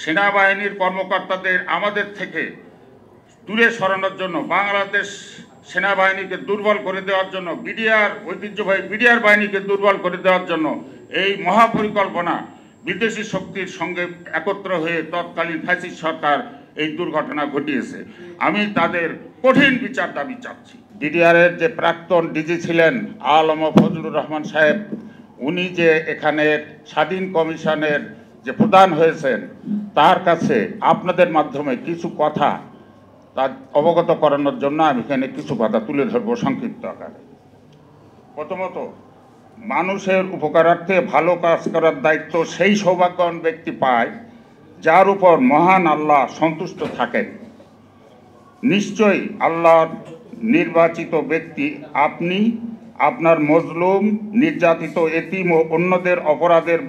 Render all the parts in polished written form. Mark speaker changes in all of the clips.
Speaker 1: সেনাবাহিনীর কর্মকর্তাদের আমাদের থেকে দূরে সরানোর জন্য, বাংলাদেশ সেনাবাহিনীকে দুর্বল করে দেওয়ার জন্য, ঐতিহ্যবাহী বিডিআর বাহিনীকে দুর্বল করে দেওয়ার জন্য এই মহাপরিকল্পনা বিদেশি শক্তির সঙ্গে একত্র হয়ে তৎকালীন ফ্যাসিস্ট সরকার এই দুর্ঘটনা ঘটিয়েছে। আমি তাদের কঠিন বিচার দাবি চাচ্ছি। ডিডিআরের যে প্রাক্তন ডিজি ছিলেন আলম ফজলুর রহমান সাহেব, উনি যে এখানে স্বাধীন কমিশনের যে প্রধান হয়েছেন, তার কাছে আপনাদের মাধ্যমে কিছু কথা তা অবগত করানোর জন্য আমি এখানে কিছু কথা তুলে ধরব সংক্ষিপ্ত আকারে। প্রথমত, মানুষের উপকারার্থে ভালো কাজ করার দায়িত্ব সেই সৌভাগ্যবান ব্যক্তি পায় যার উপর মহান আল্লাহ সন্তুষ্ট থাকেন। নিশ্চয়ই আল্লাহর নির্বাচিত ব্যক্তি আপনি। আপনার মজলুম, নির্যাতিত এতিম ও অন্যদের অপরাধের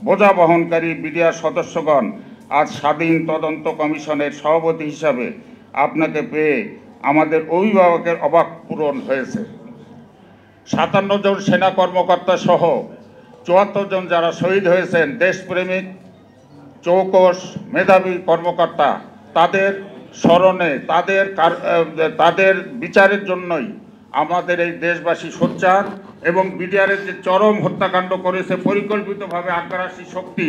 Speaker 1: বোঝা বহনকারী বিডিআর সদস্যগণ আজ স্বাধীন তদন্ত কমিশনের সভাপতি হিসাবে আপনাকে পেয়ে আমাদের অভিভাবকের অবাক পূরণ হয়েছে। 57 জন সেনা কর্মকর্তা সহ 74 জন যারা শহীদ হয়েছেন, দেশপ্রেমিক, চৌকস, মেধাবী কর্মকর্তা, তাদের স্মরণে, তাদের বিচারের জন্যই আমাদের এই দেশবাসী সোচ্চার। এবং বিডিআরের যে চরম হত্যাকাণ্ড করেছে পরিকল্পিতভাবে আগ্রাসী শক্তি,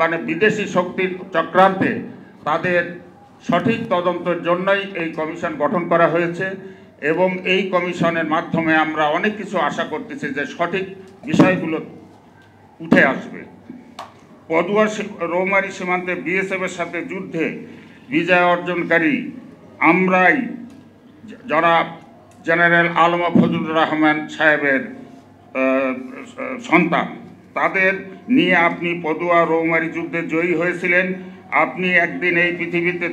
Speaker 1: মানে বিদেশি শক্তির চক্রান্তে, তাদের সঠিক তদন্তের জন্যই এই কমিশন গঠন করা হয়েছে। এবং এই কমিশনের মাধ্যমে আমরা অনেক কিছু আশা করতেছি যে সঠিক বিষয়গুলো উঠে আসবে। পদুয়া রৌমারী সীমান্তে বিএসএফের সাথে যুদ্ধে বিজয় অর্জনকারী আমরাই জনাব জেনারেল আলম ফজলুর রহমান সাহেবের সন্তান। তাদের নিয়ে আপনি পদুয়া রৌমারী যুদ্ধে জয়ী হয়েছিলেন। আপনি একদিন এই পৃথিবীতে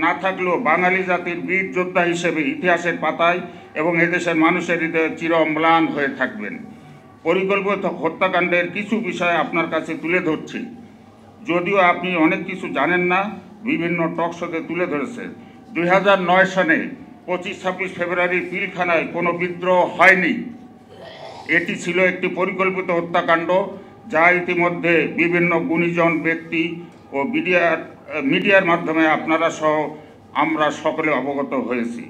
Speaker 1: না থাকলেও বাঙালি জাতির বীর যোদ্ধা হিসেবে ইতিহাসের পাতায় এবং এদেশের মানুষের হৃদয়ে চির অম্লান হয়ে থাকবেন। পরিকল্পিত হত্যাকাণ্ডের কিছু বিষয় আপনার কাছে তুলে ধরছি। যদিও আপনি অনেক কিছু জানেন না, বিভিন্ন টক শোতে তুলে ধরেছেন। 2009 সালে 25-26 ফেব্রুয়ারি পিলখানায় কোনো বিদ্রোহ হয়নি। এটি ছিল একটি পরিকল্পিত হত্যাকাণ্ড, যা ইতিমধ্যে বিভিন্ন গুণীজন ব্যক্তি ও মিডিয়ার মাধ্যমে আপনারা সহ আমরা সকলে অবগত হয়েছি।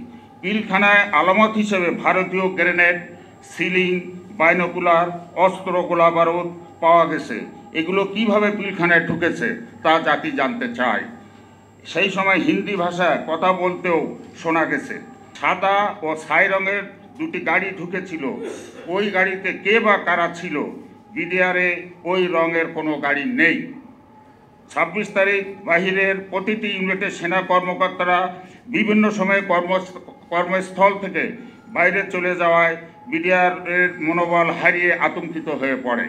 Speaker 1: পিলখানায় আলামত হিসেবে ভারতীয় গ্রেনেড, সিলিং, বাইনোকুলার, অস্ত্র, গোলা বারুদ পাওয়া গেছে। এগুলো কিভাবে পিলখানায় ঢুকেছে তা জাতি জানতে চায়। সেই সময় হিন্দি ভাষায় কথা বলতেও শোনা গেছে। সাদা ও ছাই রঙের দুটি গাড়ি ঢুকেছিল। ওই গাড়িতে কে বা কারা ছিল? বিডিআরে ওই রঙের কোনো গাড়ি নেই। 26 তারিখ বাহিরের প্রতিটি ইউনিটের সেনা কর্মকর্তারা বিভিন্ন সময়ে কর্মস্থল থেকে বাইরে চলে যাওয়ায় বিডিআরের মনোবল হারিয়ে আতঙ্কিত হয়ে পড়ে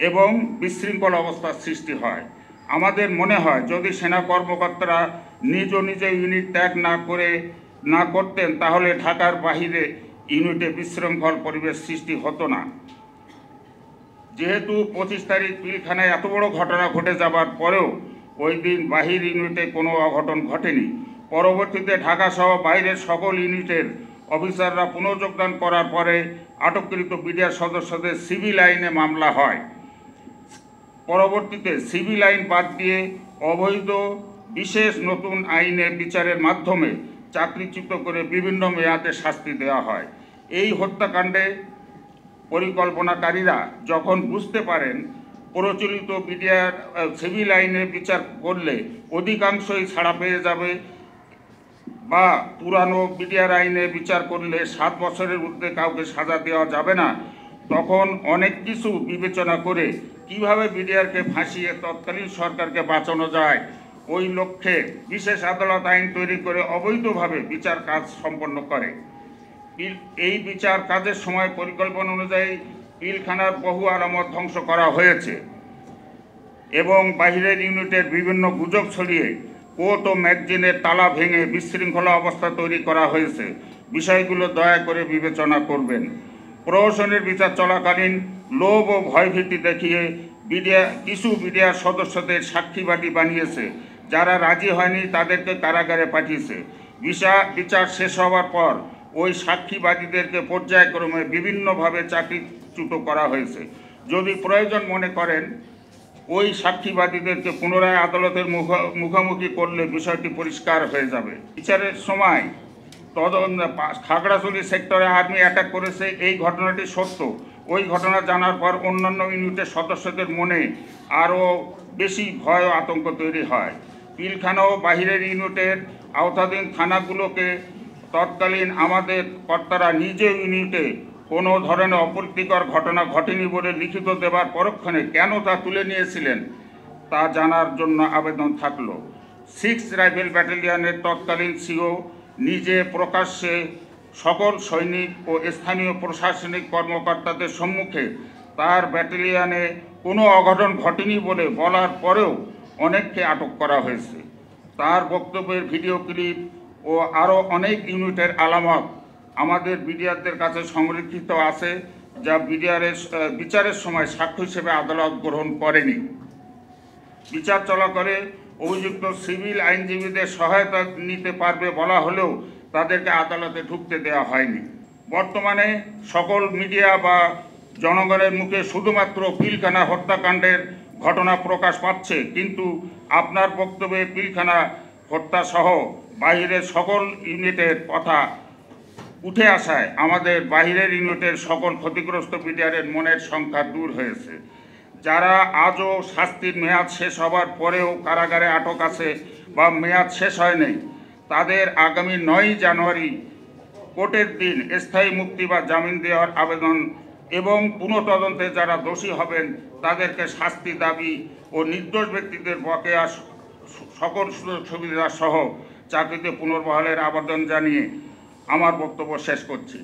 Speaker 1: এবং বিশৃঙ্খল অবস্থার সৃষ্টি হয়। আমাদের মনে হয় যদি সেনা কর্মকর্তারা নিজ ইউনিট ত্যাগ না করতেন তাহলে ঢাকার বাহিরে ইউনিটে বিশৃঙ্খল পরিবেশ সৃষ্টি হতো না। যেহেতু 25 তারিখ পিলখানায় এত বড় ঘটনা ঘটে যাবার পরেও ওই দিন বাহির ইউনিটে কোনো অঘটন ঘটেনি। পরবর্তীতে ঢাকা সহ বাইরের সকল ইউনিটের অফিসাররা পুনর্যোগদান করার পরে আটককৃত বিডিআর সদস্যদের সিভিল আইনে মামলা হয়। পরবর্তীতে সিভিল আইন বাদ দিয়ে অবৈধ বিশেষ নতুন আইনে বিচারের মাধ্যমে চাকরিচ্যুত করে বিভিন্ন মেয়াদে শাস্তি দেওয়া হয়। এই হত্যাকাণ্ডে পরিকল্পনাকারীরা যখন বুঝতে পারেন প্রচলিত বিডিআর সিভিল আইনে বিচার করলে অধিকাংশই ছাড়া পেয়ে যাবে বা পুরানো বিডিআর আইনে বিচার করলে 7 বছরের ঊর্ধ্বে কাউকে সাজা দেওয়া যাবে না, তখন অনেক কিছু বিবেচনা করে কিভাবে বিডিআরকে ফাঁসিয়ে তৎকালীন সরকারকে বাঁচানো যায় ওই লক্ষ্যে বিশেষ আদালত আইন তৈরি করে অবৈধভাবে বিচার কাজ সম্পন্ন করে। এই বিচার কাজের সময় পরিকল্পনা অনুযায়ী পিলখানার বহু আলামত ধ্বংস করা হয়েছে এবং বাহিরের ইউনিটের বিভিন্ন গুজব ছড়িয়ে কোর্ট ও ম্যাগজিনের তালা ভেঙে বিশৃঙ্খলা অবস্থা তৈরি করা হয়েছে। বিষয়গুলো দয়া করে বিবেচনা করবেন। প্রহসনের বিচার চলাকালীন লোভ ও ভয়ভীতি দেখিয়ে কিছু বিডিআর সদস্যদের সাক্ষীবাদী বানিয়েছে। যারা রাজি হয়নি তাদেরকে কারাগারে পাঠিয়েছে। বিচার শেষ হওয়ার পর ওই সাক্ষীবাদীদেরকে পর্যায়ক্রমে বিভিন্নভাবে চাকরিচ্যুত করা হয়েছে। যদি প্রয়োজন মনে করেন ওই সাক্ষীবাদীদেরকে পুনরায় আদালতের মুখোমুখি করলে বিষয়টি পরিষ্কার হয়ে যাবে। বিচারের সময় খাগড়াছড়ি সেক্টরে আর্মি অ্যাটাক করেছে, এই ঘটনাটি সত্য। ওই ঘটনা জানার পর অন্যান্য ইউনিটের সদস্যদের মনে আরও বেশি ভয় ও আতঙ্ক তৈরি হয়। পিলখানা ও বাহিরের ইউনিটের আওতাধীন থানাগুলোকে তৎকালীন আমাদের কর্তারা নিজে ইউনিটে কোনো ধরনের অপ্রীতিকর ঘটনা ঘটেনি বলে লিখিত দেবার পরক্ষণে কেন তা তুলে নিয়েছিলেন তা জানার জন্য আবেদন থাকলো। 6 রাইফেল ব্যাটালিয়নের তৎকালীন সিও নিজে প্রকাশ্যে সকল সৈনিক ও স্থানীয় প্রশাসনিক কর্মকর্তাদের সম্মুখে তার ব্যাটালিয়নে কোনো অঘটন ঘটেনি বলে বলার পরেও অনেককে আটক করা হয়েছে। তার বক্তব্যের ভিডিও ক্লিপ ও আরও অনেক ইউনিটের আলামত আমাদের বিডিআরদের কাছে সংরক্ষিত আছে, যা বিচারের সময় সাক্ষ্য হিসেবে আদালত গ্রহণ করেনি। বিচার চলাকালে অভিযুক্ত সিভিল আইনজীবীদের সহায়তা নিতে পারবে বলা হলেও তাদেরকে আদালতে ঢুকতে দেওয়া হয়নি। বর্তমানে সকল মিডিয়া বা জনগণের মুখে শুধুমাত্র পিলখানা হত্যাকাণ্ডের ঘটনা প্রকাশ পাচ্ছে, কিন্তু আপনার বক্তব্যে পিলখানা হত্যাসহ বাহিরের সকল ইউনিটের কথা উঠে আসায় আমাদের বাহিরের ইউনিটের সকল ক্ষতিগ্রস্ত বিডিআরের মনের সংখ্যা দূর হয়েছে। যারা আজও শাস্তির মেয়াদ শেষ হবার পরেও কারাগারে আটক আছে বা মেয়াদ শেষ হয়নি, তাদের আগামী 9 জানুয়ারি কোর্টের দিন স্থায়ী মুক্তি বা জামিন দেওয়ার আবেদন এবং পুনঃতদন্তে যারা দোষী হবেন তাদেরকে শাস্তি দাবি ও নির্দোষ ব্যক্তিদের বকেয়া সকল সুযোগ সুবিধা সহ চাকরিতে পুনর্বহালের আবেদন জানিয়ে আমার বক্তব্য শেষ করছি।